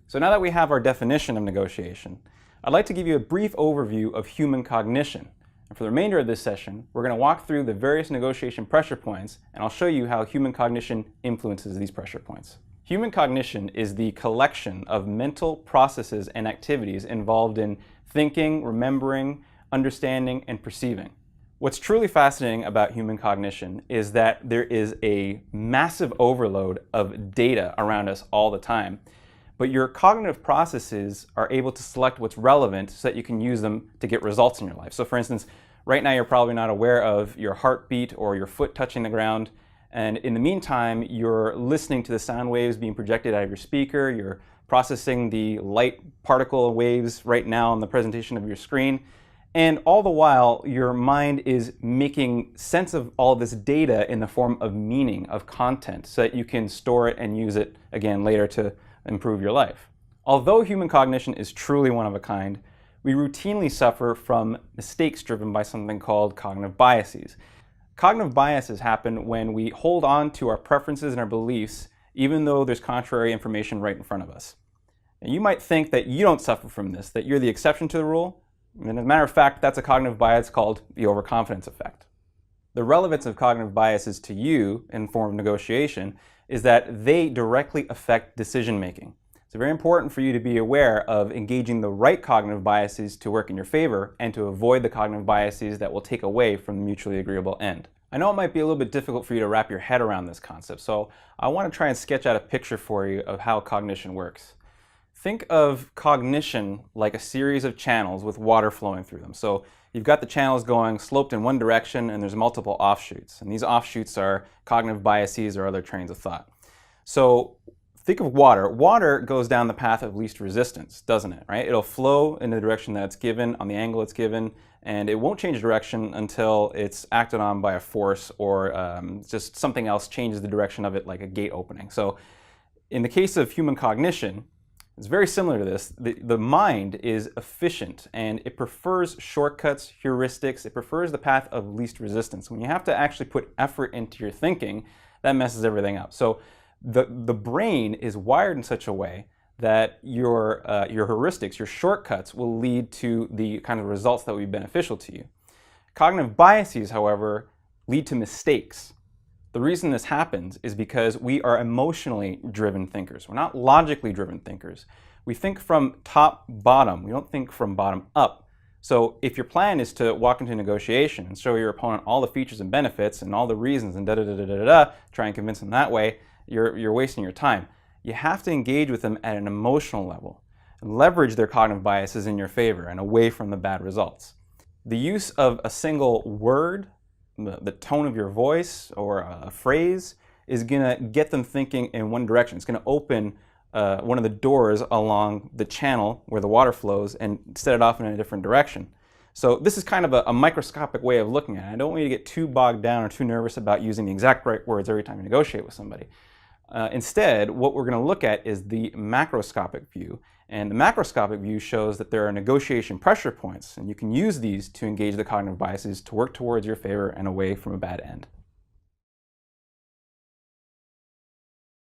So now that we have our definition of negotiation, I'd like to give you a brief overview of human cognition. And for the remainder of this session, we're going to walk through the various negotiation pressure points, and I'll show you how human cognition influences these pressure points. Human cognition is the collection of mental processes and activities involved in thinking, remembering, understanding, and perceiving. What's truly fascinating about human cognition is that there is a massive overload of data around us all the time. But your cognitive processes are able to select what's relevant so that you can use them to get results in your life. So for instance, right now you're probably not aware of your heartbeat or your foot touching the ground. And in the meantime, you're listening to the sound waves being projected out of your speaker. You're processing the light particle waves right now on the presentation of your screen. And all the while, your mind is making sense of all this data in the form of meaning, of content, so that you can store it and use it again later to improve your life. Although human cognition is truly one of a kind, we routinely suffer from mistakes driven by something called cognitive biases. Cognitive biases happen when we hold on to our preferences and our beliefs even though there's contrary information right in front of us. And you might think that you don't suffer from this, that you're the exception to the rule, and as a matter of fact, that's a cognitive bias called the Overconfidence Effect. The relevance of cognitive biases to you in the form of negotiation is that they directly affect decision making. It's very important for you to be aware of engaging the right cognitive biases to work in your favor and to avoid the cognitive biases that will take away from the mutually agreeable end. I know it might be a little bit difficult for you to wrap your head around this concept, so I want to try and sketch out a picture for you of how cognition works. Think of cognition like a series of channels with water flowing through them. So you've got the channels going sloped in one direction and there's multiple offshoots. And these offshoots are cognitive biases or other trains of thought. So think of water. Water goes down the path of least resistance, doesn't it? Right? It'll flow in the direction that it's given, on the angle it's given, and it won't change direction until it's acted on by a force or just something else changes the direction of it, like a gate opening. So in the case of human cognition, it's very similar to this. The mind is efficient and it prefers shortcuts, heuristics. It prefers the path of least resistance. When you have to actually put effort into your thinking, that messes everything up. So the brain is wired in such a way that your heuristics, your shortcuts, will lead to the kind of results that will be beneficial to you. Cognitive biases, however, lead to mistakes. The reason this happens is because we are emotionally driven thinkers. We're not logically driven thinkers. We think from top bottom. We don't think from bottom up. So if your plan is to walk into a negotiation and show your opponent all the features and benefits and all the reasons and da-da-da-da-da-da, try and convince them that way, you're wasting your time. You have to engage with them at an emotional level and leverage their cognitive biases in your favor and away from the bad results. The use of a single word, the tone of your voice or a phrase is going to get them thinking in one direction. It's going to open one of the doors along the channel where the water flows and set it off in a different direction. So this is kind of a microscopic way of looking at it. I don't want you to get too bogged down or too nervous about using the exact right words every time you negotiate with somebody. Instead, what we're going to look at is the macroscopic view. And the macroscopic view shows that there are negotiation pressure points, and you can use these to engage the cognitive biases to work towards your favor and away from a bad end.